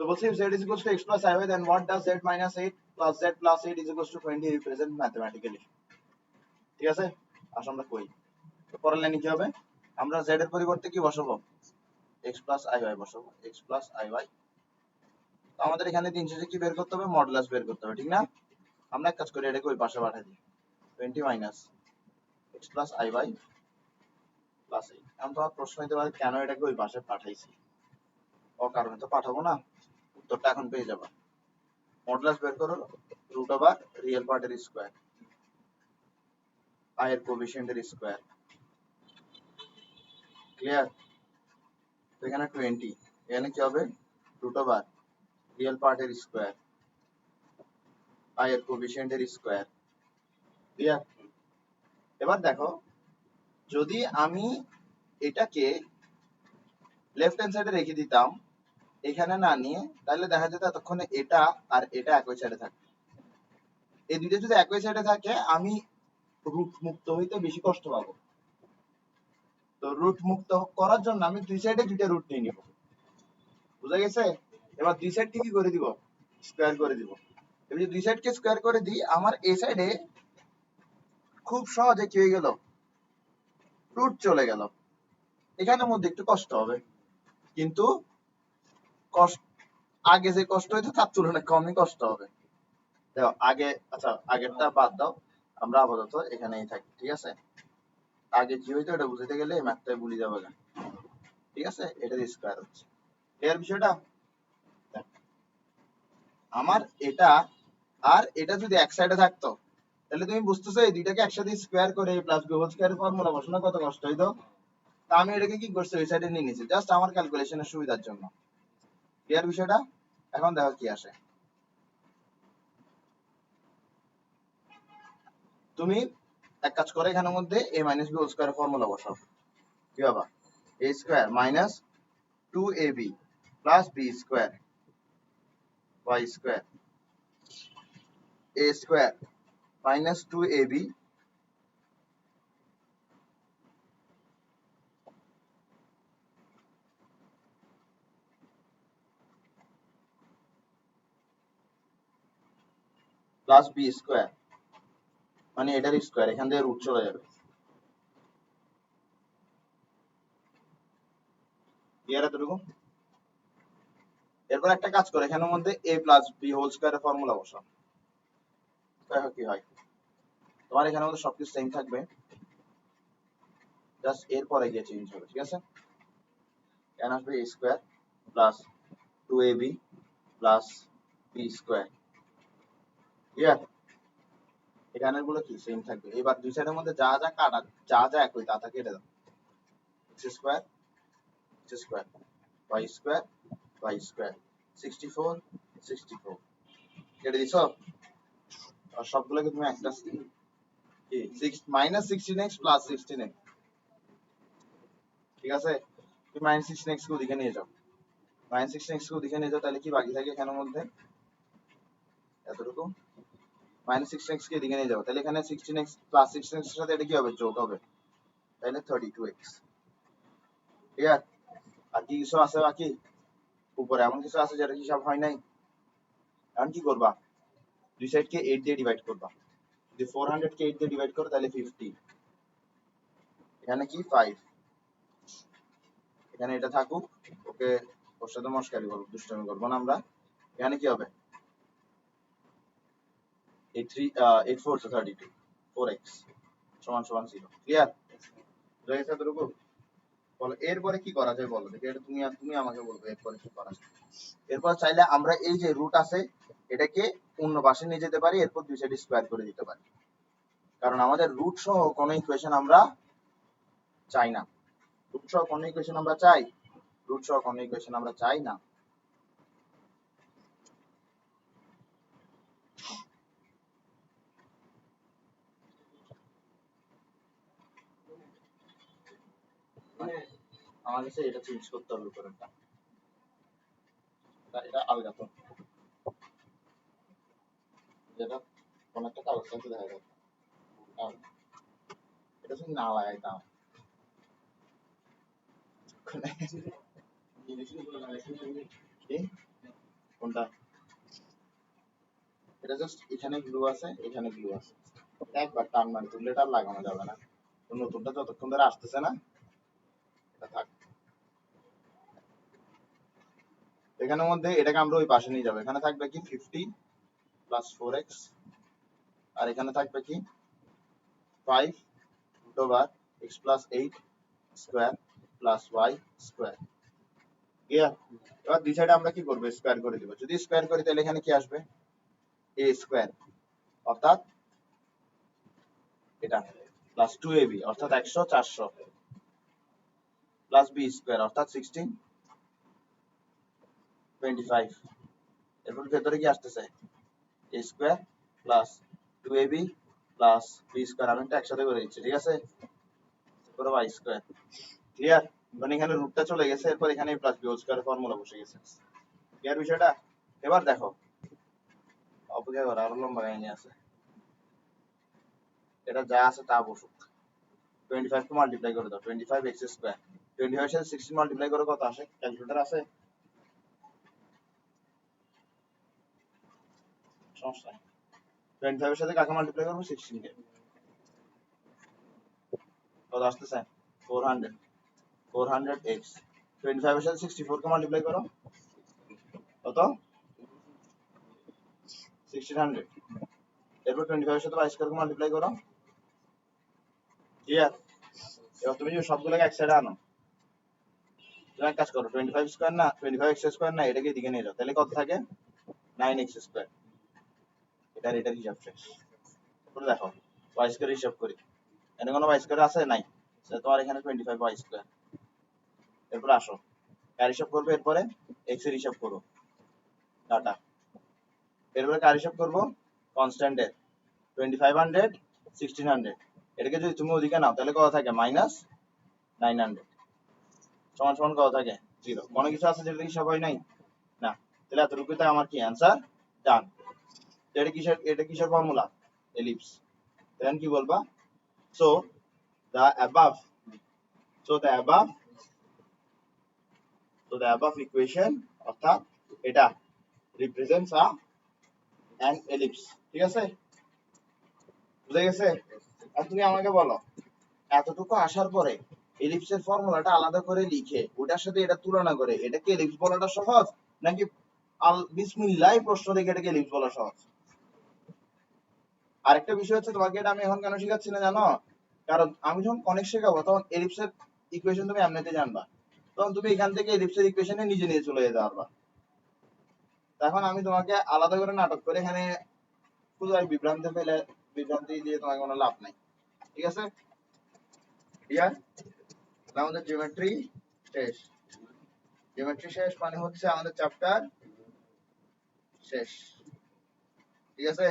তো বলছি z is equals to x plus iy, then what does z minus 8 plus z plus 8 is equals to 20 represent mathematically? ঠিক আছে, আসলে আমরা কই তো পরের লাইনে কি হবে, আমরা z এর পরিবর্তে কি বসাবো, x plus iy বসাবো, x plus iy। তো আমাদের এখানে 300 কি বের করতে হবে, মডুলাস বের করতে হবে, ঠিক না? আমরা এক কাজ করি, এটাকে ওই পাশে পাঠিয়ে দিই, 20 minus x plus iy plus 8। এখন তোমার প্রশ্ন হতে পারে কেন এটাকে ওই পাশে পাঠাইছি, অকারণে তো পাঠাবো না, উত্তরটা এখন পেয়ে যাবা। মডুলাস বের করো, রুট ওভার রিয়েল পার্টের স্কয়ার, i এর কোএফিসিয়েন্টের স্কয়ার, ক্লিয়ার? তো এখানে 20, এখানে কি হবে, রুট ওভার রিয়েল পার্টের স্কয়ার, i এর কোএফিসিয়েন্টের স্কয়ার, ক্লিয়ার? এবার দেখো, যদি আমি এটাকে লেফট হ্যান্ড সাইডে রেখে দিতাম এখানে না নিয়ে, তাহলে দেখা যেত এতক্ষণে এটা আর এটা একই সাইডে থাকে। এই দুইটা যদি একই সাইডে থাকে আমি রুট মুক্ত হইতে বেশি কষ্ট পাবো। তো রুট মুক্ত করার জন্য আমি দুই সাইডে দুইটা রুট নিয়ে নিব, বুঝা গেছে? এবার দুই সাইডকে কি করে দিব, স্কয়ার করে দিব। এবার যদি দুই সাইডকে স্কয়ার করে দিই, আমার এই সাইডে খুব সহজে কি হয়ে গেল, রুট চলে গেল। এখানের মধ্যে একটু কষ্ট হবে, কিন্তু কষ্ট আগে যে কষ্ট হইতো তার তুলনায় কমই কষ্ট হবে। দেখো আগে, আচ্ছা আগেরটা বাদ দাও, আমরা আপাতত এখানেই থাকি, ঠিক আছে? আগে কি হইতো এটা বুঝতে গেলে এই ম্যাথটাই ভুলে যাবে না, ঠিক আছে? এটার স্কয়ার হচ্ছে, ক্লিয়ার বিষয়টা? আমার এটা আর এটা যদি এক সাইডে থাকতো, তাহলে তুমি বুঝতেছো এই দুইটাকে একসাথে স্কয়ার করে প্লাস বি হোল স্কয়ারের ফর্মুলা বসানো কত কষ্ট হইতো। তা আমি এটাকে কি করছি, ওই সাইডে নিয়ে নিয়েছি জাস্ট আমার ক্যালকুলেশনের সুবিধার জন্য, ক্লিয়ার বিষয়টা? এখন দেখো কি আসে, তুমি এক কাজ করে এখানের মধ্যে a মাইনাস বি হোল স্কয়ারের ফর্মুলা বসাও। কি হবে, a square minus 2ab plus b square y square, a square minus 2ab plus b square, মানে এটার স্কয়ার, এখান থেকে রুট চলে যাবে, ক্লিয়ার এতটুকু? এরপর একটা কাজ করে এখানের মধ্যে a প্লাস বি হোল স্কয়ারের ফর্মুলা বসাও, দেখো কি হয়। তোমার এখানের মধ্যে সবকিছু সেম থাকবে, জাস্ট এরপরে গিয়ে চেঞ্জ হবে, ঠিক আছে? এখানে আসবে a square plus 2ab plus b square, clear? এখানের গুলো কি সেম থাকবে। এবার দুই সাইডের মধ্যে যা যা কাটা, যা যা একই তা তা কেটে দাও, x square y square y square 64 64 কেটে দিছো। আর সবগুলোকে তুমি একটা কি 6 মাইনাস 16x প্লাস 16x, ঠিক আছে? তুমি মাইনাস 16x কে ওদিকে নিয়ে যাও, মাইনাস 16x কে ওদিকে নিয়ে যাও, তাহলে কি বাকি থাকে এখানের মধ্যে, এতটুকু। মাইনাস 16x কে এদিকে নিয়ে যাও, তাহলে এখানে 16x প্লাস 16x এর সাথে এটা কি হবে, যোগ হবে, তাহলে 32x, ক্লিয়ার? আর কি কিছু আছে বাকি, উপরে এমন কিছু আছে যেটা হিসাব হয় নাই। এখন কি করবা, দুই সাইডকে 8 দিয়ে ডিভাইড করবা, যদি 400 কে 8 দিয়ে ডিভাইড করো তাহলে 50, এখানে কি 5, এখানে এটা থাকুক, ওকে ওর সাথে মস্কারি করবো, দুষ্টামি করবো না আমরা। এখানে কি হবে 8 4 32 4x সমান সমান 0, ক্লিয়ার? হয়ে গেছে এতটুকু? বলো এরপরে কি করা যায়, বলো দেখি, এটা তুমি তুমি আমাকে বলবে এরপরে কি করা যায়। এরপর চাইলে আমরা এই যে রুট আছে এটাকে অন্য পাশে নিয়ে যেতে পারি, এরপর দুই সাইড স্কয়ার করে দিতে পারি, কারণ আমাদের রুট সহ কোনো ইকুয়েশন আমরা চাই না। রুট সহ কোনো ইকুয়েশন আমরা চাই, রুট সহ কোনো ইকুয়েশন আমরা চাই না। আমার কাছে এটা চেঞ্জ করতে হবে উপরেরটা, এটা আলগা তো, যেটা কোন একটা কাগজ কাছে দেখা যায়, এটা শুধু না লাগাইতাম, কি কোনটা? এটা জাস্ট এখানে গ্লু আছে, এখানে গ্লু আছে, এটা একবার টান মারি তুললে এটা আর লাগানো যাবে না। তো নতুনটা যতক্ষণ ধরে আসতেছে না এটা থাক। এখানের মধ্যে এটাকে আমরা ওই পাশে নিয়ে যাবো, এখানে থাকবে কি 50 প্লাস 4x, আর এখানে থাকবে কি 5 root over x plus 8 square plus y square. Clear? এবার দুই সাইডে আমরা কি করবো, স্কোয়ার করে দিব। যদি স্কোয়ার করি তাহলে এখানে কি আসবে, a স্কোয়ার অর্থাৎ এটা প্লাস 2ab অর্থাৎ 100 400 প্লাস b স্কোয়ার অর্থাৎ 16 25। এরপর ভেতরে কি আসতেছে, a square plus 2ab plus b square, আমি একটা একসাথে করে দিচ্ছি, ঠিক আছে, তারপরে y স্কোয়ার। ক্লিয়ার? মানে এখানে রুটটা চলে গেছে, এরপর এখানে প্লাস বি হোল স্কয়ারের ফর্মুলা বসে গেছে। ক্লিয়ার বিষয়টা? এবার দেখো, অপেক্ষা করো, আরো লম্বা কাহিনী আছে, এটা যা আছে তা বসুক। 25 কে মাল্টিপ্লাই করে দাও, 25 x স্কয়ার, 25 এর সাথে 16 মাল্টিপ্লাই করে কত আসে, ক্যালকুলেটর আছে? সমস্যা নেই, 25 এর সাথে কাকে মাল্টিপ্লাই করব, 16 কে, কত আসতেছে 400, 400x, 25 এর সাথে 64 কে মাল্টিপ্লাই করো, কত 1600, এরপর 25 এর সাথে y স্কয়ার কে মাল্টিপ্লাই করো। ক্লিয়ার? এবার তুমি যে সবগুলোকে এক সাইডে আনো, তুমি এক কাজ করো, 25 স্কয়ার না 25x স্কয়ার না, এটাকে এদিকে নিয়ে যাও, তাহলে কত থাকে 9x স্কয়ার। এটার হিসাব শেষ। তারপরে দেখো y স্কয়ার হিসাব করি, এখানে কোনো y স্কয়ার আছে নাই, তাহলে তোমার এখানে 25y স্কয়ার। এরপর আসো কার হিসাব করবে, এরপরে x এর হিসাব করো, ডাটা। এরপরে কার হিসাব করবো, কনস্ট্যান্টের, 2500 1600, এটাকে যদি তুমি ওদিকে নাও তাহলে কত থাকে মাইনাস 900 সমান সমান কত থাকে 0। কোনো কিছু আছে যেটা হিসাব হয় নাই না, তাহলে এতটুকুতে আমার কি অ্যান্সার ডান। এটা কিসের ফর্মুলা, এলিপস। দেন কি বলবা, so the above so the above equation অর্থাৎ এটা represents an ellipse। ঠিক আছে, বুঝে গেছে? আর তুমি আমাকে বলো, এতটুকু আসার পরে এলিপসের ফর্মুলাটা আলাদা করে লিখে ওটার সাথে এটা তুলনা করে এটাকে এলিপস বলাটা সহজ, নাকি বিসমিল্লাহ প্রশ্ন দেখে এটাকে এলিপস বলা সহজ? আরেকটা বিষয় হচ্ছে, তোমাকে এটা আমি এখন কেন শেখাচ্ছি না জানো, কারণ আমি যখন কনেক্ট শেখাবো তখন এলিপসের ইকুয়েশন তুমি এমনিতে জানবা, তখন তুমি এখান থেকে এলিপসের ইকুয়েশনে নিজে নিয়ে চলে যেতে পারবা। এখন আমি তোমাকে আলাদা করে নাটক করে এখানে শুধু আর বিভ্রান্তি দিয়ে তোমাকে কোনো লাভ নাই। ঠিক আছে, ক্লিয়ার? আমাদের জিওমেট্রি শেষ। জিওমেট্রি শেষ মানে হচ্ছে আমাদের চ্যাপ্টার শেষ। ঠিক আছে।